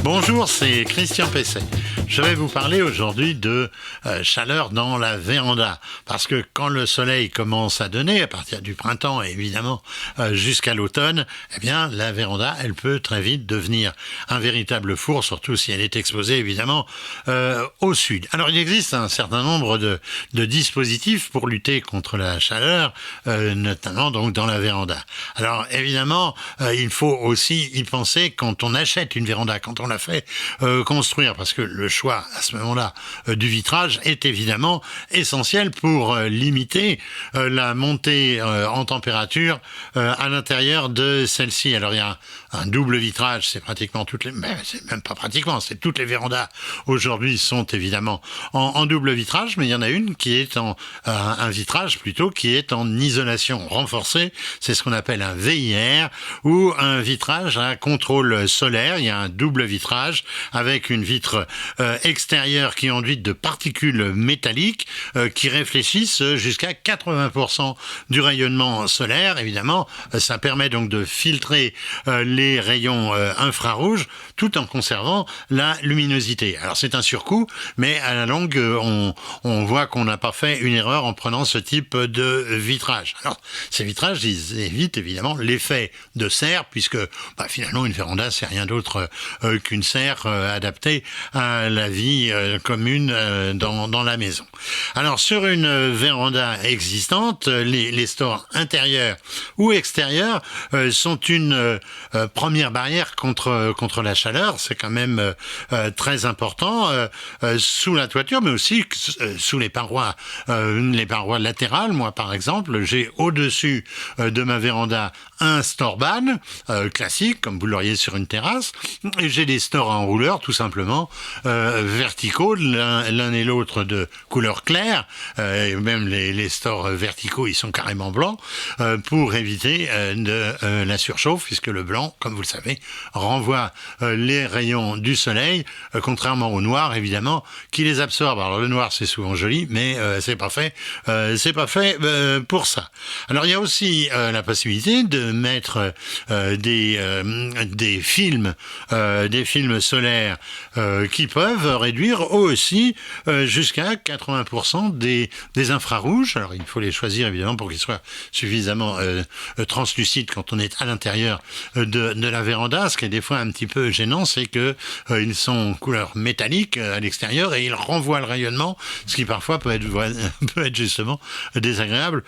Bonjour, c'est Christian Pesset. Je vais vous parler aujourd'hui de chaleur dans la véranda. Parce que quand le soleil commence à donner, à partir du printemps et évidemment jusqu'à l'automne, eh bien la véranda, elle peut très vite devenir un véritable four, surtout si elle est exposée évidemment au sud. Alors il existe un certain nombre de dispositifs pour lutter contre la chaleur, notamment donc dans la véranda. Alors évidemment, il faut aussi y penser quand on achète une véranda, quand on la fait construire, parce que le choix à ce moment-là du vitrage est évidemment essentiel pour limiter la montée en température à l'intérieur de celle-ci. Alors il y a un double vitrage, c'est pratiquement c'est même pas pratiquement, c'est toutes les vérandas aujourd'hui sont évidemment en double vitrage, mais il y en a une qui est un vitrage plutôt qui est en isolation renforcée, c'est ce qu'on appelle un VIR ou un vitrage à contrôle solaire. Il y a un double vitrage avec une vitre extérieure qui est enduite de particules métalliques qui réfléchissent jusqu'à 80% du rayonnement solaire. Évidemment, ça permet donc de filtrer les rayons infrarouges tout en conservant la luminosité. Alors c'est un surcoût, mais à la longue, on voit qu'on n'a pas fait une erreur en prenant ce type de vitrage. Alors ces vitrages, ils évitent évidemment l'effet de serre, puisque finalement une véranda, c'est rien d'autre qu'une serre adaptée à la vie commune dans la maison. Alors sur une véranda existante, les stores intérieurs ou extérieurs sont une première barrière contre la chaleur. C'est quand même très important sous la toiture, mais aussi sous les parois latérales. Moi, par exemple, j'ai au-dessus de ma véranda un storeban classique, comme vous l'auriez sur une terrasse, et j'ai des stores en rouleur, tout simplement verticaux, l'un et l'autre de couleur claire, et même les stores verticaux, ils sont carrément blancs, pour éviter la surchauffe, puisque le blanc, comme vous le savez, renvoie les rayons du soleil, contrairement au noir, évidemment, qui les absorbe. Alors le noir, c'est souvent joli, mais c'est pas fait pour ça. Alors il y a aussi la possibilité de mettre des films solaires qui peuvent réduire aussi jusqu'à 80% des infrarouges. Alors il faut les choisir évidemment pour qu'ils soient suffisamment translucides quand on est à l'intérieur de la véranda. Ce qui est des fois un petit peu gênant, c'est que ils sont couleur métallique à l'extérieur et ils renvoient le rayonnement, ce qui parfois peut être justement désagréable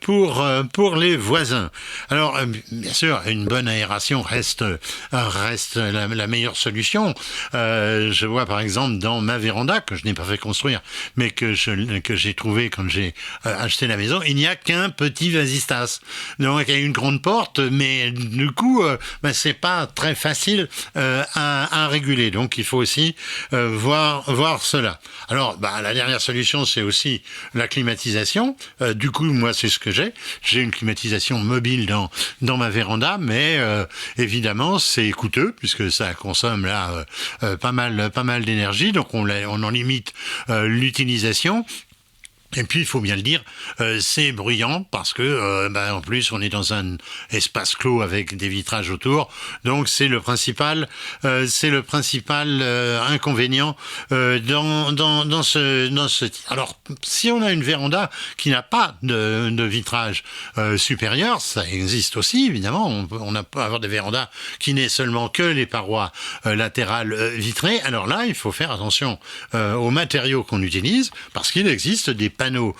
pour les voisins. Alors bien sûr, une bonne aération reste la meilleure solution. Je vois par exemple dans ma véranda, que je n'ai pas fait construire, mais que j'ai trouvé quand j'ai acheté la maison, il n'y a qu'un petit vasistas. Donc il y a une grande porte, mais du coup, c'est pas très facile à réguler. Donc il faut aussi voir cela. Alors la dernière solution, c'est aussi la climatisation. Du coup, moi, c'est ce que j'ai. J'ai une climatisation mobile dans ma véranda, mais évidemment, c'est coûteux puisque ça consomme là pas mal d'énergie. Donc on en limite l'utilisation. Et puis, il faut bien le dire, c'est bruyant parce que, en plus, on est dans un espace clos avec des vitrages autour. Donc, c'est le principal inconvénient dans ce type. Alors, si on a une véranda qui n'a pas de vitrage supérieur, ça existe aussi, évidemment. On peut avoir des vérandas qui n'aient seulement que les parois latérales vitrées. Alors là, il faut faire attention aux matériaux qu'on utilise parce qu'il existe des panneaux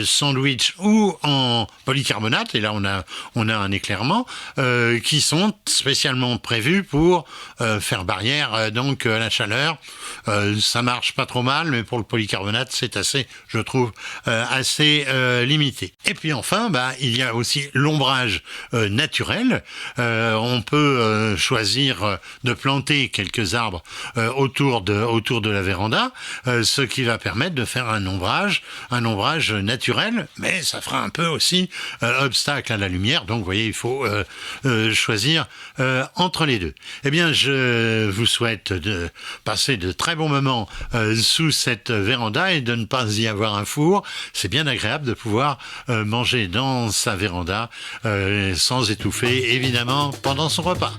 sandwich ou en polycarbonate, et là on a un éclairement qui sont spécialement prévus pour faire barrière donc à la chaleur. Ça marche pas trop mal, mais pour le polycarbonate c'est assez, je trouve, assez limité. Et puis enfin, il y a aussi l'ombrage naturel. On peut choisir de planter quelques arbres autour de la véranda, ce qui va permettre de faire un ombrage naturel, mais ça fera un peu aussi obstacle à la lumière. Donc, vous voyez, il faut choisir entre les deux. Eh bien, je vous souhaite de passer de très bons moments sous cette véranda et de ne pas y avoir un four. C'est bien agréable de pouvoir manger dans sa véranda sans étouffer, évidemment, pendant son repas.